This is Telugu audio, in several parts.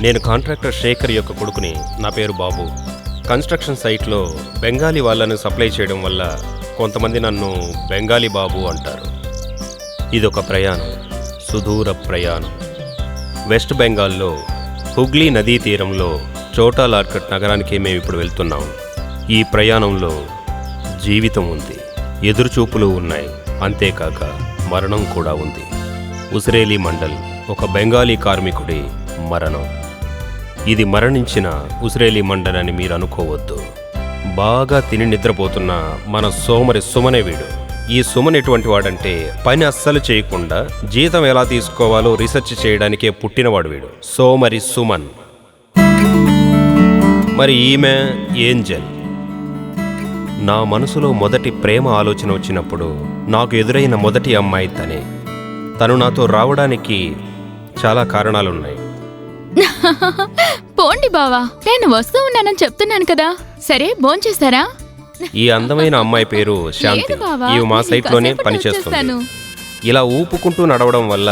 నేను కాంట్రాక్టర్ శేఖర్ యొక్క కొడుకుని. నా పేరు బాబు. కన్స్ట్రక్షన్ సైట్లో బెంగాలీ వాళ్ళను సప్లై చేయడం వల్ల కొంతమంది నన్ను బెంగాలీ బాబు అంటారు. ఇదొక ప్రయాణం, సుదూర ప్రయాణం. వెస్ట్ బెంగాల్లో హుగ్లీ నదీ తీరంలో చోటా లార్కట్ నగరానికి మేము ఇప్పుడు వెళ్తున్నాం. ఈ ప్రయాణంలో జీవితం ఉంది, ఎదురుచూపులు ఉన్నాయి, అంతేకాక మరణం కూడా ఉంది. ఉసిరేలి మండల్ ఒక బెంగాలీ కార్మికుడి మరణం. ఇది మరణించిన ఉసిరేలి మండల్ అని మీరు అనుకోవద్దు. బాగా తిని నిద్రపోతున్న మన సోమరి సుమనే వీడు. ఈ సుమన్ ఎటువంటి వాడంటే పని అస్సలు చేయకుండా జీతం ఎలా తీసుకోవాలో రీసెర్చ్ చేయడానికే పుట్టినవాడు వీడు. సోమరి సుమన్. మరి ఈమె ఏంజెల్. నా మనసులో మొదటి ప్రేమ ఆలోచన వచ్చినప్పుడు నాకు ఎదురైన మొదటి అమ్మాయి తనే. తను నాతో రావడానికి చాలా కారణాలున్నాయి. పోండి బావా, నేను వస్తూ ఉన్నానని చెప్తున్నాను కదా. సరే, భోంచేస్తారా? ఈ అందమైన అమ్మాయి పేరు శాంతి. ఇవి మా సైట్లోనే పనిచేస్తుంది. ఇలా ఊపుకుంటూ నడవడం వల్ల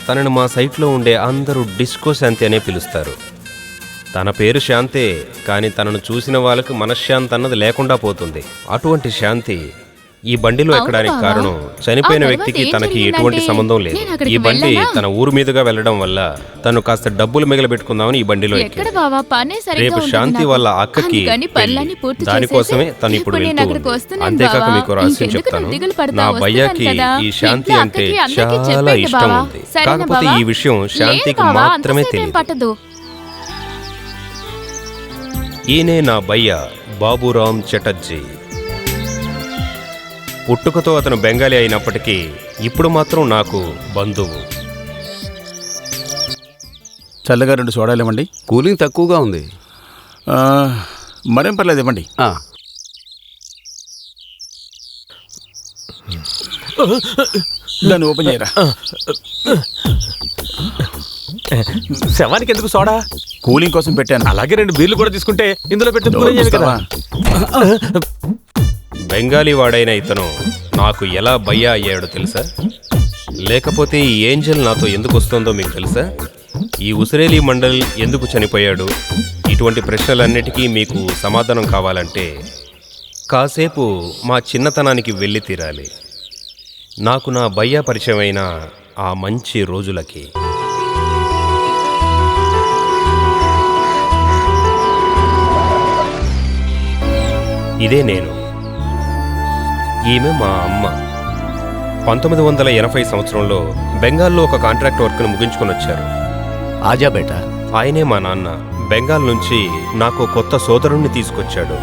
తనను మా సైట్లో ఉండే అందరూ డిస్కో శాంతి అనే పిలుస్తారు. తన పేరు శాంతే, కానీ తనను చూసిన వాళ్ళకు మనశ్శాంతి అన్నది లేకుండా పోతుంది. అటువంటి శాంతి ఈ బండిలో ఎక్కడానికి కారణం చనిపోయిన వ్యక్తికి తనకి ఎటువంటి సంబంధం లేదు. ఈ బండి తన ఊరు మీదుగా వెళ్లడం వల్ల తను కాస్త డబ్బులు మిగలబెట్టుకుందామని ఈ బండిలో ఎక్కింది. రేపు శాంతి వాళ్ళ అక్కకి దానికోసమే తను ఇప్పుడు వెళ్తూ. అంతేకాక మీకు రహస్యం చెప్తాను, నా భయ్యాకి ఈ శాంతి అంటే చాలా ఇష్టం ఉంది. కాకపోతే ఈ విషయం శాంతికి మాత్రమే తెలియదు. ఈయనే నా భయ్యా బాబురామ్ చటర్జీ. పుట్టుకతో అతను బెంగాలీ అయినప్పటికీ ఇప్పుడు మాత్రం నాకు బంధువు. చల్లగా 2 సోడాలు ఇవ్వండి. కూలింగ్ తక్కువగా ఉంది. మరేం పర్లేదు, ఇవ్వండి. దాన్ని ఓపెన్ చేయరా. శవానికి ఎందుకు సోడా? కూలింగ్ కోసం పెట్టాను. అలాగే 2 బీర్లు కూడా తీసుకుంటే ఇందులో పెట్టి కదా. బెంగాలీ వాడైన ఇతను నాకు ఎలా భయ్యా అయ్యాడో తెలుసా? లేకపోతే ఈ ఏంజల్ నాతో ఎందుకు వస్తుందో మీకు తెలుసా? ఈ ఉసిరేలి మండల్ ఎందుకు చనిపోయాడు? ఇటువంటి ప్రశ్నలన్నిటికీ మీకు సమాధానం కావాలంటే కాసేపు మా చిన్నతనానికి వెళ్ళి తీరాలి. నాకు నా భయ్యా పరిచయమైన ఆ మంచి రోజులకి. ఇదే నేను. ఈమె మా అమ్మ. 1980 సంవత్సరంలో బెంగాల్లో ఒక కాంట్రాక్ట్ వర్క్ను ముగించుకొని వచ్చారు. ఆజా బేటా. ఆయనే మా నాన్న. బెంగాల్ నుంచి నాకు కొత్త సోదరుణ్ణి తీసుకొచ్చాడు.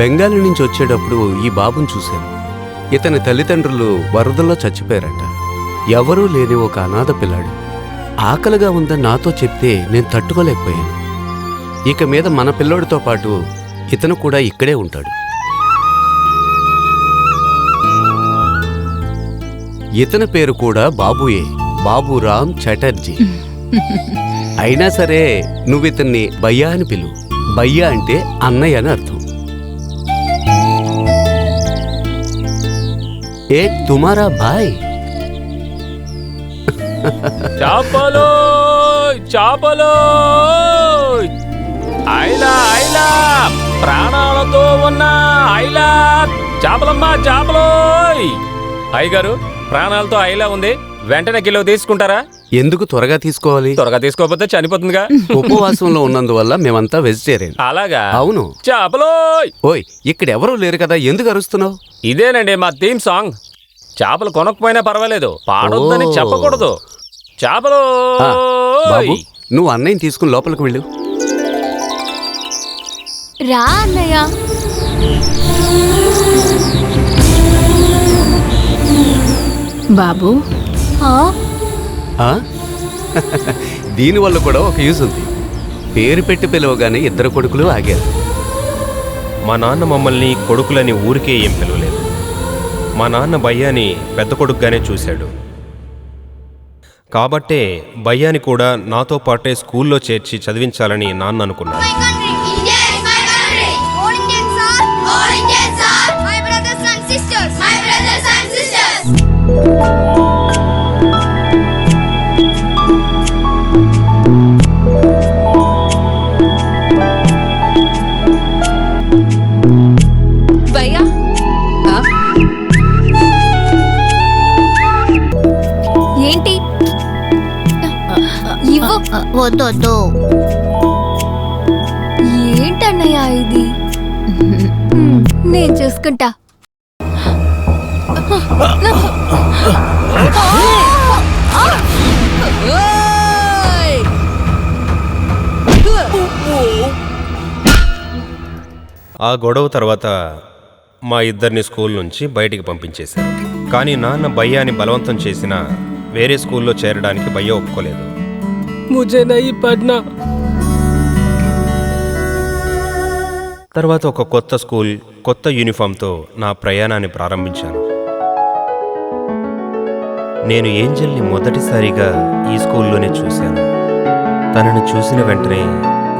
బెంగాల్ నుంచి వచ్చేటప్పుడు ఈ బాబుని చూశాను. ఇతని తల్లిదండ్రులు వరదల్లో చచ్చిపోయారట. ఎవరూ లేని ఒక అనాథ పిల్లాడు. ఆకలిగా ఉందని నాతో చెప్తే నేను తట్టుకోలేకపోయాను. ఇక మీద మన పిల్లోడితో పాటు ఇతను కూడా ఇక్కడే ఉంటాడు. ఇతని పేరు కూడా బాబుయే, బాబురామ్ చటర్జీ. అయినా సరే నువ్వు ఇతన్ని భయ్యా అని పిలువు. భయ్యా అంటే అన్నయ్య అని అర్థం. ఏ తుమారా భాయ్. చాపలో చాపలో ఐలా ఐలా, ప్రాణాలతో ఉన్న ఐలా చాపలమ్మా చాపలో. అయ్యగారు, ప్రాణాలతో ఐలా ఉంది, వెంటనే కిలో తీసుకుంటారా? ఎందుకు త్వరగా తీసుకోవాలి? త్వరగా తీసుకోకపోతే చనిపోతుందిగా. ఉపవాసంలో ఉన్నందువల్ల మేమంతా వెజిటేరియన్. అలాగా? అవును. చాపలో. ఓయ్, ఇక్కడ ఎవరూ లేరు కదా, ఎందుకు అరుస్తున్నావు? ఇదేనండి మా థీమ్ సాంగ్. చేపలు కొనకపోయినా పర్వాలేదు, పాడొద్దని చెప్పకూడదు. చేపలు. బాబు, నువ్వు అన్నయ్యని తీసుకుని లోపలికి వెళ్ళు. రా అన్నయ్య. బాబు, దీనివల్ల కూడా ఒక యూజ్ ఉంది. పేరు పెట్టి పిలవగానే 2 కొడుకులు ఆగారు. మా నాన్న మమ్మల్ని కొడుకులని ఊరికే ఏం పిలవలేదు. మా నాన్న భయ్యాని పెద్ద కొడుకుగానే చూశాడు. కాబట్టే భయ్యాని కూడా నాతో పాటే స్కూల్లో చేర్చి చదివించాలని నాన్న అనుకున్నాను. My country, India is my country. All Indians are my brothers and sisters. My brothers and sisters. భయ్యా ఏంటి ఇవ్వు. వద్దు. ఏంటన్నయ్య ఇది? నేను చూసుకుంటా. ఆ గొడవ తర్వాత మా ఇద్దరిని స్కూల్ నుంచి బయటికి పంపించేశారు. కానీ నాన్న భయ్యాని బలవంతం చేసినా వేరే స్కూల్లో చేరడానికి భయ్య ఒప్పుకోలేదు. ముజే నహీ పడ్నా. తర్వాత ఒక కొత్త స్కూల్, కొత్త యూనిఫామ్తో నా ప్రయాణాన్ని ప్రారంభించాను. నేను ఏంజెల్ని మొదటిసారిగా ఈ స్కూల్లోనే చూశాను. తనను చూసిన వెంటనే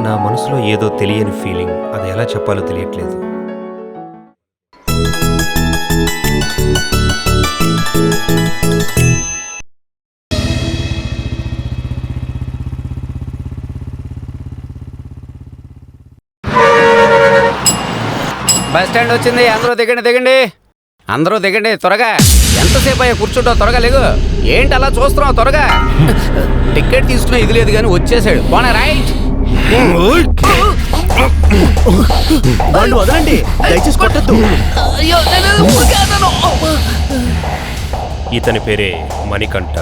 నా మనసులో ఏదో తెలియని ఫీలింగ్, అది ఎలా చెప్పాలో తెలియట్లేదు. బస్ స్టాండ్ వచ్చింది, అందరూ దిగండి. అందరూ దిగండి త్వరగా. ఎంతసేపు అయ్యా కూర్చుంటావు? త్వరగా లేగు. ఏంటి అలా చూస్తున్నావు? త్వరగా. టికెట్ తీసుకున్నా ఇది లేదు కానీ వచ్చేసాడు. పోనా రైట్. వాళ్ళు వదలండి, దయచేసి కొట్టద్దు. ఇతని పేరే మణికంఠ.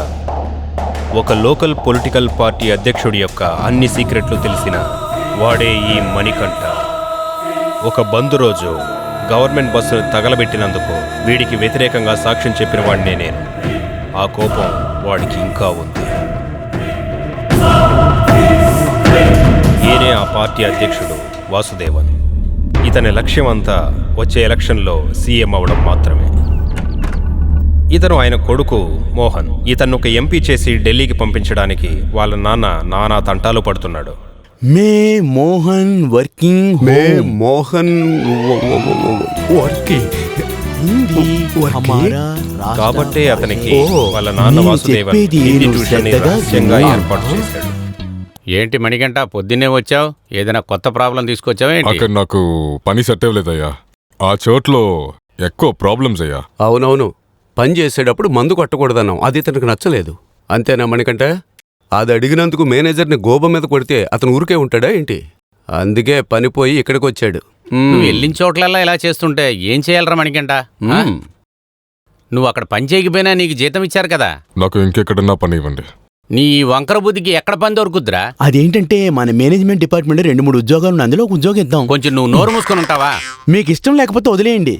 ఒక లోకల్ పొలిటికల్ పార్టీ అధ్యక్షుడి యొక్క అన్ని సీక్రెట్లు తెలిసిన వాడే ఈ మణికంఠ. ఒక బంద్ రోజు గవర్నమెంట్ బస్సును తగలబెట్టినందుకు వీడికి వ్యతిరేకంగా సాక్ష్యం చెప్పిన వాడినే నేను. ఆ కోపం వాడికి ఇంకా ఉంది. ఈయనే ఆ పార్టీ అధ్యక్షుడు వాసుదేవన్. ఇతని లక్ష్యం అంతా వచ్చే ఎలక్షన్లో సీఎం అవడం మాత్రమే. ఇతను ఆయన కొడుకు మోహన్. ఇతను ఒక ఎంపీ చేసి ఢిల్లీకి పంపించడానికి వాళ్ళ నానా తంటాలు పడుతున్నాడు. మే మోహన్ వర్కింగ్ మోహన్ కాబట్టే అతనికి వాళ్ళ నాన్న వాసుదేవన్ హిందీ ట్యూషన్ రహస్యంగా ఏర్పాటు చేశాడు. ఏంటి మణికంట పొద్దున్నే వచ్చావు? ఏదైనా కొత్త ప్రాబ్లం తీసుకొచ్చావా? అక్కడ నాకు పని సెట్ అవ్వలేదయ్యా. ఆ చోట్లో ఎక్కువ ప్రాబ్లమ్స్ అయ్యా. అవునవును, పని చేసేటప్పుడు మందు కొట్టకూడదన్నాం, అది ఇతనికి నచ్చలేదు. అంతేనా మణికంట? అది అడిగినందుకు మేనేజర్ని గోబ మీద కొడితే అతను ఊరికే ఉంటాడా ఏంటి? అందుకే పని పోయి ఇక్కడికి వచ్చాడు. నువ్వు వెళ్ళిన చోట్లల్లా ఇలా చేస్తుంటే ఏం చేయాలరా మణికంట? నువ్వు అక్కడ పని చేయకపోయినా నీకు జీతం ఇచ్చారు కదా. నాకు ఇంకెక్కడన్నా పని ఇవ్వండి. నీ వంకర బుద్ధికి ఎక్కడ పని దొరుకుద్దిరా? అదేంటంటే మన మేనేజ్మెంట్ డిపార్ట్మెంట్ 2-3 ఉద్యోగాలు ఉన్నాయి, అందులో ఒక ఉద్యోగం ఇద్దాం. కొంచెం నువ్వు నోరు మూసుకొని ఉంటావా? మీకు ఇష్టం లేకపోతే వదిలేయండి.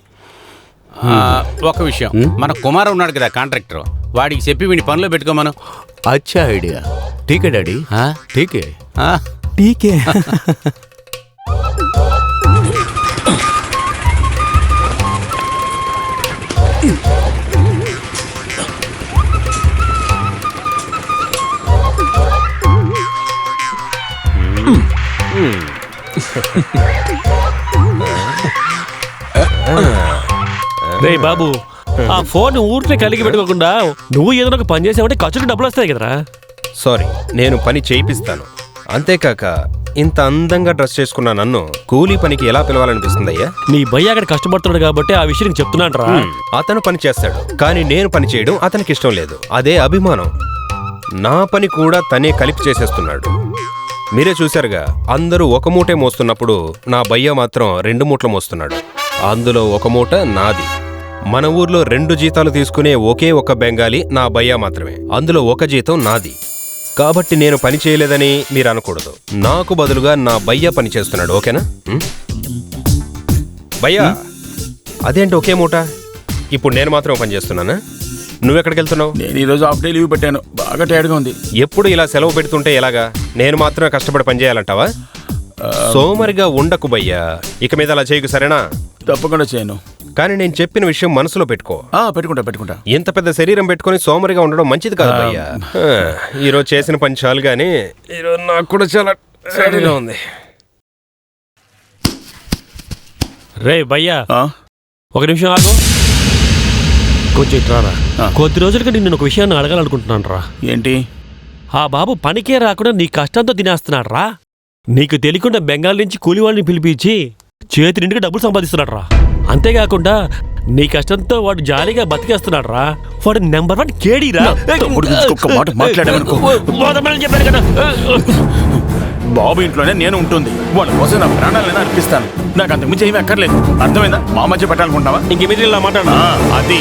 ఒక విషయం, మన కుమార్ ఉన్నాడు కదా కాంట్రాక్టర్, వాడికి చెప్పి వీడి పనిలో పెట్టుకోమను. అచ్చా ఐడియా. ఠీకే డాడీ, ఠీకే. ఠీకే. రే బాబు, ఆ ఫోన్ ఊరికే కలిగి పెట్టుకోకుండా నువ్వు ఏదైనా ఒక పని చేసావంటే ఖర్చుకు డబ్బులు వస్తాయి కదరా. సారీ, నేను పని చేయిస్తాను. అంతేకాక ఇంత అందంగా డ్రెస్ చేసుకున్న నన్ను కూలీ పనికి ఎలా పిలవాలనిపిస్తుందయ్యా? నీ భయ్య అక్కడ కష్టపడుతున్నాడు కాబట్టి ఆ విషయం చెప్తున్నాను రా. అతను పని చేస్తాడు, కానీ నేను పని చేయడం అతనికి ఇష్టం లేదు. అదే అభిమానం. నా పని కూడా తనే కలిపి చేసేస్తున్నాడు. మీరే చూశారుగా, అందరూ ఒక మూటే మోస్తున్నప్పుడు నా భయ్య మాత్రం 2 మూటలు మోస్తున్నాడు. అందులో ఒక మూట నాది. మన ఊర్లో 2 జీతాలు తీసుకునే ఒకే ఒక బెంగాలీ నా భయ్య మాత్రమే. అందులో ఒక జీతం నాది. కాబట్టి నేను పని చేయలేదని మీరు అనకూడదు. నాకు బదులుగా నా భయ్య పని చేస్తున్నాడు. ఓకేనా? భయ్యా, అదేంటి ఒకే మూట? ఇప్పుడు నేను మాత్రం పని చేస్తున్నానా? నువ్వెక్కడికి వెళ్తున్నావు? నేను ఈరోజు హాఫ్ డే లీవ్ పెట్టాను, బాగా టైర్డ్గా ఉంది. ఎప్పుడు ఇలా సెలవు పెడుతుంటే ఎలాగా? నేను మాత్రమే కష్టపడి పని చేయాలంటావా? సోమరిగా ఉండకు భయ్యా, ఇక మీద అలా చేయకు, సరేనా? తప్పకుండా చేయను. కానీ నేను చెప్పిన విషయం మనసులో పెట్టుకో. పెట్టుకుంటా ఇంత పెద్ద శరీరం పెట్టుకొని సోమరిగా ఉండడం మంచిది కాదు భయ్యా. ఈరోజు చేసిన పని చాలు కానీ ఈరోజు నాకు కూడా చాలా సరిగా ఉంది. రే భయ్యా, ఒక నిమిషం ఆగు. కొంచెం ఇట్రారా. కొద్ది రోజులుగా నిన్ను ఒక విషయాన్ని అడగాలనుకుంటున్నాను రా. ఏంటి? ఆ బాబు పనికే రాకుండా నీ కష్టంతో తినేస్తున్నాడు రా. నీకు తెలియకుండా బెంగాల్ నుంచి కూలి వాళ్ళని పిలిపించి చేతి నిండుగా డబ్బులు సంపాదిస్తున్నాడు రా. అంతేకాకుండా నీ కష్టంతో వాడు జాలీగా బతికేస్తున్నాడు రా. వాడు నెంబర్ 1 కేడీరా. చెప్పాను కదా. బాబు ఇంట్లోనే నేను ఉంటుంది, వాళ్ళ కోసం నా ప్రాణాలైనా అర్పిస్తాను. నాకు అంత మించి ఏమీ అక్కర్లేదు. అర్థమైందా? మా మధ్య పెట్టాలనుకుంటావా? ఇంక మీద ఇలా మాట్లాడు. అది